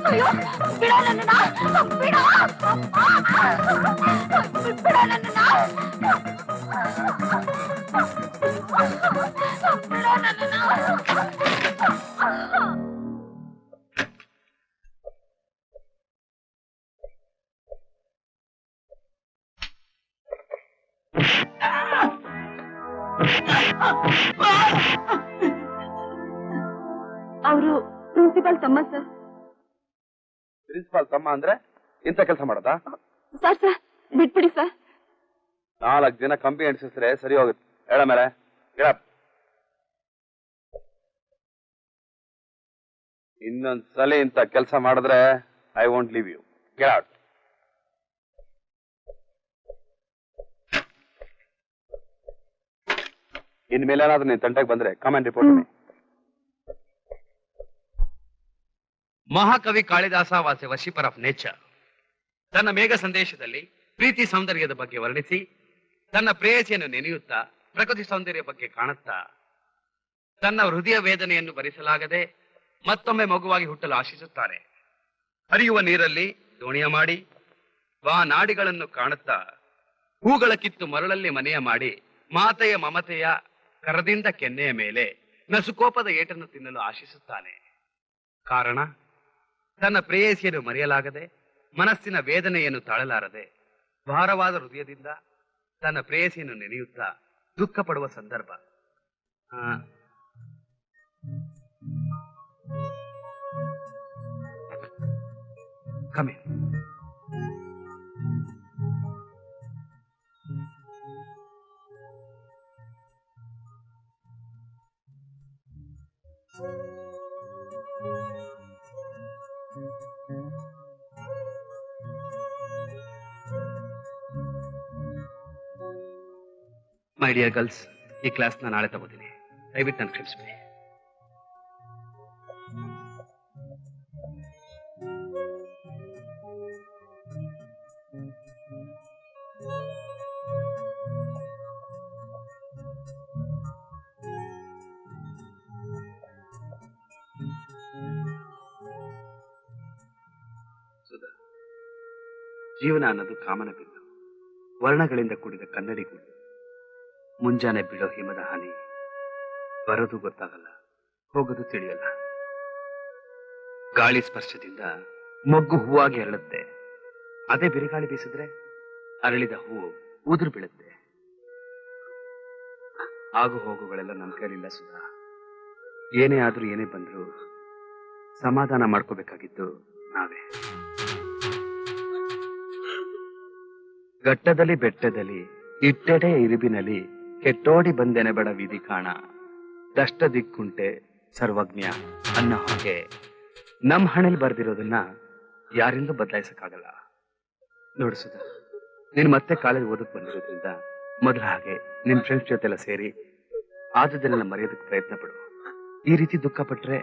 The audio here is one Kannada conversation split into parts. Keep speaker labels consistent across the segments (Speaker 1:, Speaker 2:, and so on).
Speaker 1: ಅಯ್ಯೋ ಬಿಡ ನನ್ನನ್ನ ಬಿಡ ಬಿಡ ನನ್ನನ್ನ ಬಿಡ ನನ್ನನ್ನ ಅವರು ಪ್ರಿನ್ಸಿಪಾಲ್ ತಮ್ಮ ಸರ್.
Speaker 2: ಪ್ರಿನ್ಸಿಪಾಲ್ ತಮ್ಮ ಅಂದ್ರೆ ಇಂಥ ಕೆಲಸ ಮಾಡದಾ?
Speaker 1: ಸರ್ ಸರ್ ಬಿಟ್ಬಿಡಿ ಸರ್.
Speaker 2: 4 ದಿನ ಕಂಬಿ ಎಣಿಸಿದ್ರೆ ಸರಿ ಹೋಗುತ್ತೆ. ಹೇಳ ಮೇಲೆ ಇನ್ನೊಂದ್ಸಲ ಇಂಥ ಕೆಲಸ ಮಾಡಿದ್ರೆ I want leave you. Get out. ಇನ್ಮೇಲೆ ಏನಾದ್ರೂ ನೀನ್ ತಂಟೆಗೆ ಬಂದ್ರೆ ಕಮೆಂಟ್ ರಿಪೋರ್ಟ್.
Speaker 3: ಮಹಾಕವಿ Kalidasa was a worshipper of nature. ತನ್ನ ಮೇಘ ಸಂದೇಶದಲ್ಲಿ ಪ್ರೀತಿ ಸೌಂದರ್ಯದ ಬಗ್ಗೆ ವರ್ಣಿಸಿ ತನ್ನ ಪ್ರೇಯಸಿಯನ್ನು ನೆನೆಯುತ್ತಾ ಪ್ರಕೃತಿ ಸೌಂದರ್ಯ ಬಗ್ಗೆ ಕಾಣುತ್ತಾ ತನ್ನ ಹೃದಯ ವೇದನೆಯನ್ನು ಭರಿಸಲಾಗದೆ ಮತ್ತೊಮ್ಮೆ ಮಗುವಾಗಿ ಹುಟ್ಟಲು ಆಶಿಸುತ್ತಾರೆ. ಹರಿಯುವ ನೀರಲ್ಲಿ ದೋಣಿಯ ಮಾಡಿ ನಾಡಿಗಳನ್ನು ಕಾಣುತ್ತಾ ಹೂಗಳ ಕಿತ್ತು ಮರಳಲ್ಲಿ ಮನೆಯ ಮಾಡಿ ಮಾತೆಯ ಮಮತೆಯ ಕರದಿಂದ ಕೆನ್ನೆಯ ಮೇಲೆ ನಸುಕೋಪದ ಏಟನ್ನು ತಿನ್ನಲು ಆಶಿಸುತ್ತಾನೆ. ಕಾರಣ ತನ್ನ ಪ್ರೇಯಸಿಯನ್ನು ಮರೆಯಲಾಗದೆ ಮನಸ್ಸಿನ ವೇದನೆಯನ್ನು ತಾಳಲಾರದೆ ಭಾರವಾದ ಹೃದಯದಿಂದ ತನ್ನ ಪ್ರೇಯಸಿಯನ್ನು ನೆನೆಯುತ್ತಾ ದುಃಖ ಪಡುವ ಸಂದರ್ಭ. ಕಮೆ ಮೈ ಡಿಯರ್ ಗರ್ಲ್ಸ್, ಈ ಕ್ಲಾಸ್ನ ನಾಳೆ ತಗೋತೀನಿ. ದಯವಿಟ್ಟು ನಾನು ಕ್ಷಮಿಸ್ಬಿಡಿ. ಸುಧಾ, ಜೀವನ ಅನ್ನೋದು ಕಾಮನ ಬಿಲ್ಲು, ವರ್ಣಗಳಿಂದ ಕೂಡಿದ ಕನ್ನಡಿ ಗುಂಡು. ಮುಂಜಾನೆ ಬೀಳೋ ಹಿಮದ ಹನಿ, ಬರೋದು ಗೊತ್ತಾಗಲ್ಲ, ಹೋಗೋದು ತಿಳಿಯಲ್ಲ. ಗಾಳಿ ಸ್ಪರ್ಶದಿಂದ ಮೊಗ್ಗು ಹೂವಾಗಿ ಅರಳುತ್ತೆ. ಅದೇ ಬಿರುಗಾಳಿ ಬೀಸಿದ್ರೆ ಅರಳಿದ ಹೂವು ಉದುರು ಬೀಳುತ್ತೆ. ಆಗು ಹೋಗುಗಳೆಲ್ಲ ನಮ್ಮ ಕೈಲಿಲ್ಲ ಸುಧಾ. ಏನೇ ಆದ್ರೂ ಏನೇ ಬಂದ್ರು ಸಮಾಧಾನ ಮಾಡ್ಕೋಬೇಕಾಗಿದ್ದು ನಾವೇ. ಘಟ್ಟದಲ್ಲಿ ಬೆಟ್ಟದಲ್ಲಿ ಇಟ್ಟೆಡೆ ಇರುಬಿನಲ್ಲಿ ಕೆಟ್ಟೋಡಿ ಬಂದೆನೆ ಬಡ ವಿಧಿ ಕಾಣ, ದಷ್ಟ ದಿಕ್ಕುಂಟೆ ಸರ್ವಜ್ಞ ಅನ್ನೋ ಹಾಗೆ ನಮ್ ಹಣೆಲ್ ಬರ್ದಿರೋದನ್ನ ಯಾರಿಂದೂ ಬದಲಾಯಿಸಕ್ಕಾಗಲ್ಲ. ನೋಡು ಸುಧಾ, ನೀನ್ ಮತ್ತೆ ಕಾಲೇಜ್ ಓದಕ್ ಬಂದಿರೋದ್ರಿಂದ ಮೊದಲ ಹಾಗೆ ನಿಮ್ ಫ್ರೆಂಡ್ಸ್ ಜೊತೆಲ್ಲ ಸೇರಿ ಆದದನ್ನೆಲ್ಲ ಮರೆಯೋದಕ್ಕೆ ಪ್ರಯತ್ನ ಪಡು. ಈ ರೀತಿ ದುಃಖ ಪಟ್ರೆ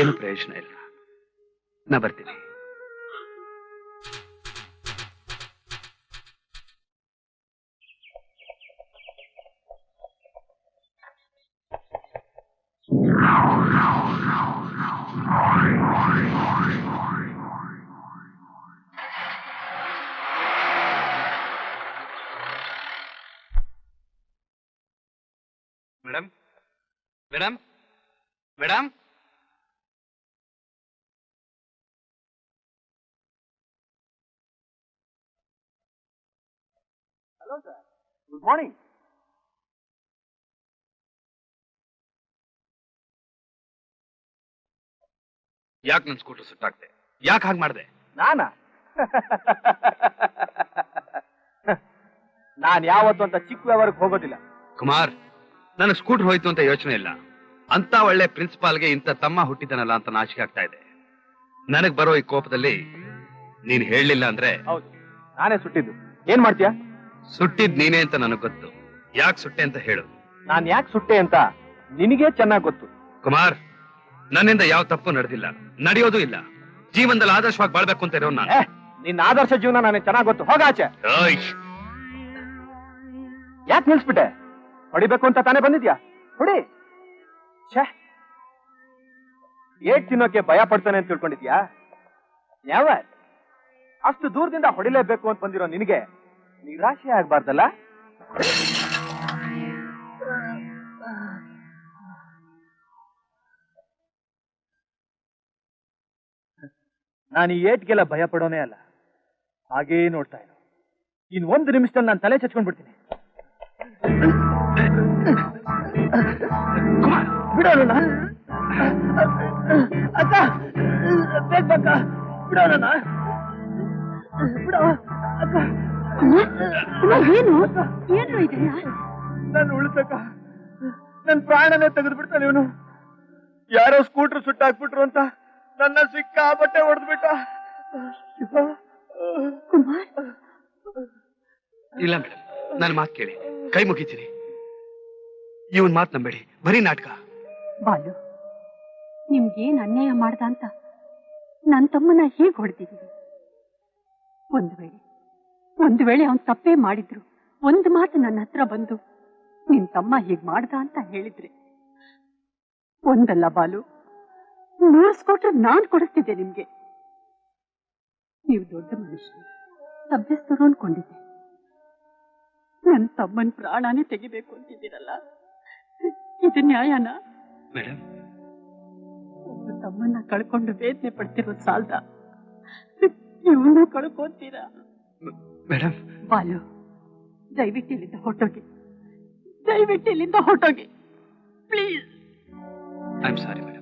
Speaker 3: ಏನು ಪ್ರಯೋಜನ ಇಲ್ಲ. ನಾ ಬರ್ತೀನಿ. Madam madam madam
Speaker 2: hello sir, good morning.
Speaker 3: ಯಾಕೆ ನನ್ ಸ್ಕೂಟರ್ ಸುಟ್ಟಾಗ್ದೆ? ಯಾಕೆ ಹಾಗೆ ಮಾಡಿದೆ?
Speaker 2: ನಾನಾ? ನಾನ್ ಯಾವತ್ತು ಅಂತ ಚಿಕ್ಕ ವ್ಯವಹಾರಕ್ಕೆ ಹೋಗೋದಿಲ್ಲ
Speaker 3: ಕುಮಾರ್. ನನ್ನ ಸ್ಕೂಟರ್ ಹೋಯ್ತು ಅಂತ ಯೋಚನೆ ಇಲ್ಲ. ಅಂತ ಒಳ್ಳೆ ಪ್ರಿನ್ಸಿಪಾಲ್ಗೆ ಇಂಥ ತಮ್ಮ ಹುಟ್ಟಿದನಲ್ಲ ಅಂತ ನಾಚಿಕೆ ಆಗ್ತಾ ಇದೆ. ನನಗ್ ಬರೋ ಈ ಕೋಪದಲ್ಲಿ ನೀನ್ ಹೇಳಲಿಲ್ಲ ಅಂದ್ರೆ.
Speaker 2: ಹೌದು, ನಾನೇ ಸುಟ್ಟಿದ್ದು. ಏನ್ ಮಾಡ್ತೀಯಾ?
Speaker 3: ಸುಟ್ಟಿದ್ ನೀನೇ ಅಂತ ನನಗ್ ಗೊತ್ತು. ಯಾಕೆ ಸುಟ್ಟೆ ಅಂತ ಹೇಳು.
Speaker 2: ನಾನ್ ಯಾಕೆ ಸುಟ್ಟೆ ಅಂತ ನಿನಗೆ ಚೆನ್ನಾಗಿ ಗೊತ್ತು.
Speaker 3: ಕುಮಾರ್, ನನ್ನಿಂದ ಯಾವ ತಪ್ಪು ನಡೆದಿಲ್ಲ, ನಡೆಯೋದು ಇಲ್ಲ. ಜೀವನದಲ್ಲಿ ಆದರ್ಶವಾಗಿ ಬಾಳ್ಬೇಕು ಅಂತ ಇರೋ ನಾನು.
Speaker 2: ನಿನ್ನ ಆದರ್ಶ ಜೀವನ ನನಗೆ ಚೆನ್ನಾಗಿ ಗೊತ್ತು. ಹೋಗಾಚೆ.
Speaker 4: ಯಾಕೆ ನಿಲ್ಸ್ಬಿಟ್ಟೆ? ಹೊಡಿಬೇಕು ಅಂತ ತಾನೇ ಬಂದಿದ್ಯಾ? ಹೊಡಿ. ಛೇ, ಏಟ್ ತಿನ್ನೋಕೆ ಭಯ ಪಡ್ತಾನೆ ಅಂತ ತಿಳ್ಕೊಂಡಿದ್ಯಾ? ಯಾವ ಅಷ್ಟು ದೂರದಿಂದ ಹೊಡಿಲೇಬೇಕು ಅಂತ ಬಂದಿರೋ ನಿನಗೆ ನಿರಾಶೆ ಆಗ್ಬಾರ್ದಲ್ಲ? ನಾನು ಈ ಏಟ್ಗೆಲ್ಲ ಭಯ ಪಡೋನೇ ಅಲ್ಲ, ಹಾಗೇ ನೋಡ್ತಾ ಇರು. ಇನ್ 1 ನಿಮಿಷದಲ್ಲಿ ನಾನು ತಲೆ ಚಚ್ಕೊಂಡ್ಬಿಡ್ತೀನಿ. ಬಿಡೋಣ ಅಕ್ಕ, ಬೇಕಕ್ಕ, ಬಿಡೋಣ ಬಿಡೋ ಅಕ್ಕ.
Speaker 1: ಏನು ಏನು ಇದೆಯಾ?
Speaker 4: ನಾನು ಉಳಿಸಕ್ಕ, ನನ್ ಪ್ರಾಣನೇ ತೆಗೆದು ಬಿಡ್ತಾನೆ ಇವನು. ಯಾರೋ ಸ್ಕೂಟರ್ ಸುಟ್ಟಾಕ್ಬಿಟ್ರು ಅಂತ ನನ್ನ ಸಿಕ್ಕಾಪಟ್ಟೆ ಹೊಡೆದ್ಬಿಟ್ಟ.
Speaker 1: ಕುಮಾರ್,
Speaker 3: ಇಲ್ಲ ಮೇಡಮ್, ನನ್ನ ಮಾತು ಕೇಳಿ, ಕೈ ಮುಗಿತೀನಿ. ಇವನ್ ಮಾತು ನಂಬೇಡಿ, ಬರೀ ನಾಟಕ.
Speaker 1: ಬಾಲು, ನಿಮ್ಗೇನ್ ಅನ್ಯಾಯ ಮಾಡ್ದ ಅಂತ ನನ್ನ ತಮ್ಮನ ಹೇಗೆ ಹೊಡೆದಿದ್ದೀವಿ? ಒಂದು ವೇಳೆ ಅವನ್ ತಪ್ಪೇ ಮಾಡಿದ್ರು ಒಂದು ಮಾತು ನನ್ನ ಹತ್ರ ಬಂದು ನಿನ್ ತಮ್ಮ ಹೀಗ್ ಮಾಡ್ದ ಅಂತ ಹೇಳಿದ್ರೆ, ಒಂದಲ್ಲ ಬಾಲು, 100 ಕೊಟ್ರೆ ನಾನ್ ಕೊಡಿಸ್ತಿದ್ದೆ ನಿಮ್ಗೆ. ನೀವು ದೊಡ್ಡ ಮನುಷ್ಯರು, ಸಭ್ಯಸ್ಥರು ಅನ್ಕೊಂಡಿದ್ದೆ. ನನ್ನ ತಮ್ಮನ್ ಪ್ರಾಣನೇ ತೆಗಿಬೇಕು ಅಂತಿದ್ದೀರಲ್ಲ, ಇದು ನ್ಯಾಯನಾ?
Speaker 3: ಮೇಡಮ್,
Speaker 1: ಒಬ್ಬ ತಮ್ಮನ್ನ ಕಳ್ಕೊಂಡು ವೇದನೆ ಪಡ್ತಿರೋ ಸಾಲ್ದ ಇವನು ಕಳ್ಕೊಂತೀರಾ?
Speaker 3: ಮೇಡಮ್,
Speaker 1: ಬಾಲು, ದಯವಿಟ್ಟು ಇಲ್ಲಿಂದ ಹೊರಟೋಗಿ, ದಯವಿಟ್ಟು ಇಲ್ಲಿಂದ ಹೊರಟೋಗಿ please.
Speaker 3: I am sorry madam.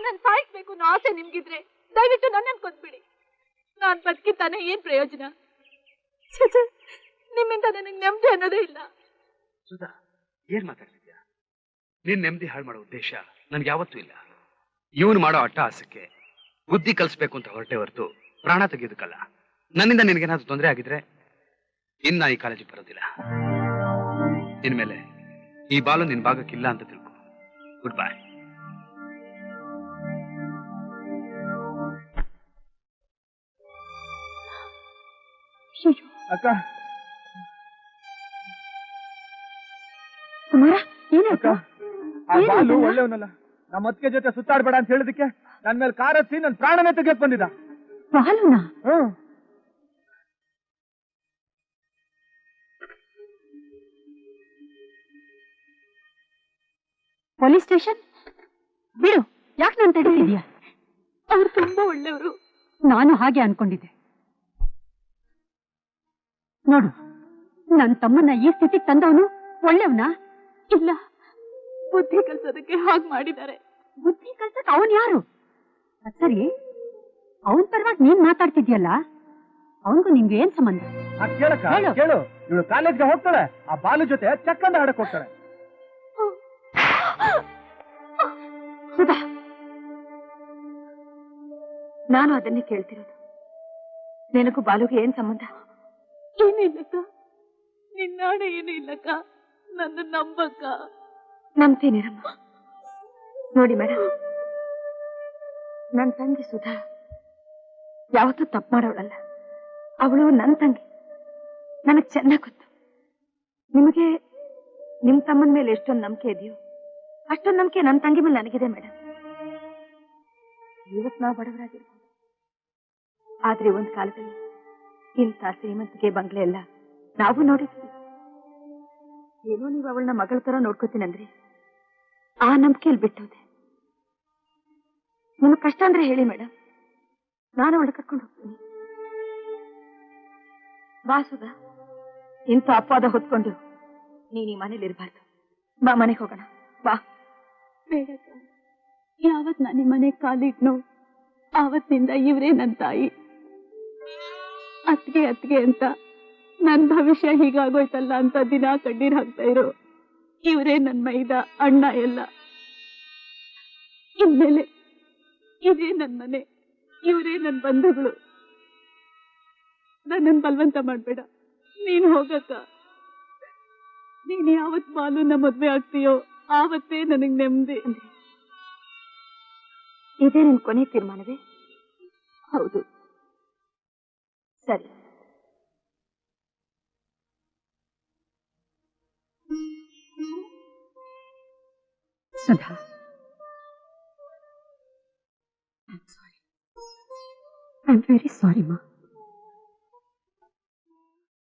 Speaker 5: ನನ್ನನ್ನು ಸಾಯಿಸ್ಬೇಕು ಅನ್ನೋ ಆಸೆ ನಿಮ್ಗಿದ್ರೆ ದಯವಿಟ್ಟು ನನ್ನನ್ನು ಕೊಂದ್ಬಿಡಿ. ನಾನ್ ಬದುಕಿದ್ದಾನೆ ಏನ್ ಪ್ರಯೋಜನ? ನಿಮ್ಮಿಂದ ನನಗೆ ನೆಮ್ಮದಿ ಅನ್ನೋದೇ ಇಲ್ಲ.
Speaker 3: ಸುಧಾ, ಏನ್ ಮಾತಾಡ್ತಿದ್ಯಾ? ನೀನ್ ನೆಮ್ಮದಿ ಹಾಳು ಮಾಡೋ ಉದ್ದೇಶ ನನ್ಗೆ ಯಾವತ್ತೂ ಇಲ್ಲ. ಇವನು ಮಾಡೋ ಅಟ್ಟಹಾಸಕ್ಕೆ ಬುದ್ಧಿ ಕಲಿಸ್ಬೇಕು ಅಂತ ಹೊರಟೆ ಹೊರತು ಪ್ರಾಣ ತೆಗೆಯೋದಕ್ಕಲ್ಲ. ನನ್ನಿಂದ ನಿನಗೇನಾದ್ರೂ ತೊಂದರೆ ಆಗಿದ್ರೆ ಇನ್ನ ಈ ಕಾಲೇಜಿಗೆ ಬರೋದಿಲ್ಲ. ಇನ್ಮೇಲೆ ಈ ಬಾಲು ನಿನ್ ಭಾಗಕ್ಕಿಲ್ಲ ಅಂತ ತಿಳ್ಕೊ. Good bye.
Speaker 4: ಅಕ್ಕ
Speaker 1: ಕುಮಾರ, ಏನಾಯ್ತು?
Speaker 4: ಆ ಬಾಲು ಒಳ್ಳೆಯವನಲ್ಲ. ನಮ್ಮ ಅತ್ತಿಗೆ ಜೊತೆ ಸುತ್ತಾಡ್ಬೇಡ ಅಂತ ಹೇಳಿದಕ್ಕೆ ನನ್ ಮೇಲೆ ಕಾರ್ ಹಚ್ಚಿ ನನ್ ಪ್ರಾಣನೇ ತೆಗೆಯಕ್ ಬಂದಿದ್ದ.
Speaker 1: ಬಾಲುನಾ? ಪೊಲೀಸ್ ಸ್ಟೇಷನ್ ಬಿಡು. ಯಾಕೆ ನಾನು ತಡೀತಿದ್ಯಾ?
Speaker 5: ಅವ್ರು ತುಂಬಾ ಒಳ್ಳೆಯವರು.
Speaker 1: ನಾನು ಹಾಗೆ ಅನ್ಕೊಂಡಿದ್ದೆ. ನೋಡು, ನನ್ನ ತಮ್ಮನ್ನ ಈ ಸ್ಥಿತಿಗೆ ತಂದವನು ಒಳ್ಳೆಯವನಾ?
Speaker 5: ಇಲ್ಲ, ಬುದ್ಧಿ ಕಲ್ಸೋದಕ್ಕೆ ಹಾಗೆ ಮಾಡಿದ್ದಾರೆ.
Speaker 1: ಬುದ್ಧಿ ಕಲ್ಸಕ್ ಅವನ್ ಯಾರು? ಸರಿ, ಅವನ್ ಪರವಾಗಿ ನೀನ್ ಮಾತಾಡ್ತಿದ್ಯಲ್ಲ, ಅವನ್ಗೂ ನಿಮ್ಗೆ ಏನ್ ಸಂಬಂಧ?
Speaker 4: ಕೇಳಕ್ಕ, ಕೇಳು. ಇವಳು ಕಾಲೇಜ್ಗೆ ಹೋಗ್ತಾಳೆ, ಆ ಬಾಲು ಜೊತೆ ಚಕ್ಕಂದ ಆಡಕ್ ಹೋಗ್ತಾಳೆ.
Speaker 5: ಸುಧಾ, ನಾನು ಅದನ್ನೇ ಕೇಳ್ತಿರೋದು. ನಿನಗೂ ಬಾಲುಗೆ ಏನ್ ಸಂಬಂಧ? ಏನೂ ಇಲ್ಲಕ್ಕ, ನಿನ್ನಾಡೆ ಏನೂ ಇಲ್ಲಕ್ಕ. ನನ್ನ ನಂಬಕ್ಕ. ನಂಬ್ತೀನಿರಮ್ಮ. ನೋಡಿ ಮೇಡಮ್, ನನ್ನ ತಂಗಿ ಸುಧಾ ಯಾವತ್ತೂ ತಪ್ಪು ಮಾಡೋಳಲ್ಲ. ಅವಳು ನನ್ನ ತಂಗಿ, ನನಗ್ ಚೆನ್ನಾಗ್ ಗೊತ್ತು. ನಿಮಗೆ ನಿಮ್ ತಮ್ಮನ ಮೇಲೆ ಎಷ್ಟೊಂದು ನಂಬಿಕೆ ಇದೆಯೋ ಅಷ್ಟೊಂದು ನಂಬಿಕೆ ನನ್ನ ತಂಗಿ ಮೇಲೆ ನನಗಿದೆ ಮೇಡಮ್. ಇವತ್ತು ನಾವು ಬಡವರಾಗಿರ್ಬೋದು, ಆದ್ರೆ ಒಂದ್ ಕಾಲದಲ್ಲಿ ಇಂಥ ಶ್ರೀಮಂತಿಗೆ ಬಂಗ್ಲೆ ಎಲ್ಲ ನಾವು ನೋಡಿದ್ವಿ. ಏನೋ ನೀವು ಅವಳನ್ನ ಮಗಳ ತರ ನೋಡ್ಕೋತೀನಂದ್ರೆ ಆ ನಂಬಿಕೆಯಲ್ಲಿ ಬಿಟ್ಟೋದೆ. ನಿಮ್ಗೆ ಕಷ್ಟ ಅಂದ್ರೆ ಹೇಳಿ ಮೇಡಮ್, ನಾನು ಅವಳ ಕರ್ಕೊಂಡು ಹೋಗ್ತೀನಿ. ಬಾ ಸುಧಾ, ಇಂಥ ಅಪವಾದ ಹೊತ್ಕೊಂಡು ನೀನ್ ಈ ಮನೇಲಿ ಇರಬಾರ್ದು. ಬಾ, ಮನೆಗೆ ಹೋಗೋಣ. ಬಾ. ಬೇಡ, ಯಾವತ್ ನಾನು ಈ ಮನೆ ಕಾಲಿಟ್ನೋ ಆವತ್ತಿನಿಂದ ಇವರೇ ನನ್ನ ತಾಯಿ. ಅತ್ಗೆ ಅತ್ಗೆ ಅಂತ ನನ್ ಭವಿಷ್ಯ ಹೀಗಾಗೋಯ್ತಲ್ಲ ಅಂತ ದಿನ ಕಣ್ಣೀರ್ ಹಾಕ್ತಾ ಇರೋ ಇವರೇ ನನ್ ಮೈದ ಅಣ್ಣ ಎಲ್ಲ. ಇನ್ಮೇಲೆ ಇದೇ ನನ್ ಮನೆ, ಇವರೇ ನನ್ ಬಂಧುಗಳು. ನನ್ನನ್ ಬಲವಂತ ಮಾಡ್ಬೇಡ, ನೀನ್ ಹೋಗಕ್ಕ. ನೀನ್ ಯಾವತ್ ಬಾಲುನ ಮದ್ವೆ ಆಗ್ತೀಯೋ ಆವತ್ತೇ ನನಗ್ ನೆಮ್ಮದಿ. ಅಂದ್ರೆ ಇದೇ ನಿನ್ ಕೊನೆ ತೀರ್ಮಾನವೇ? ಹೌದು. ಸರಿ.
Speaker 1: Sudha, I'm sorry. I'm very sorry, Ma.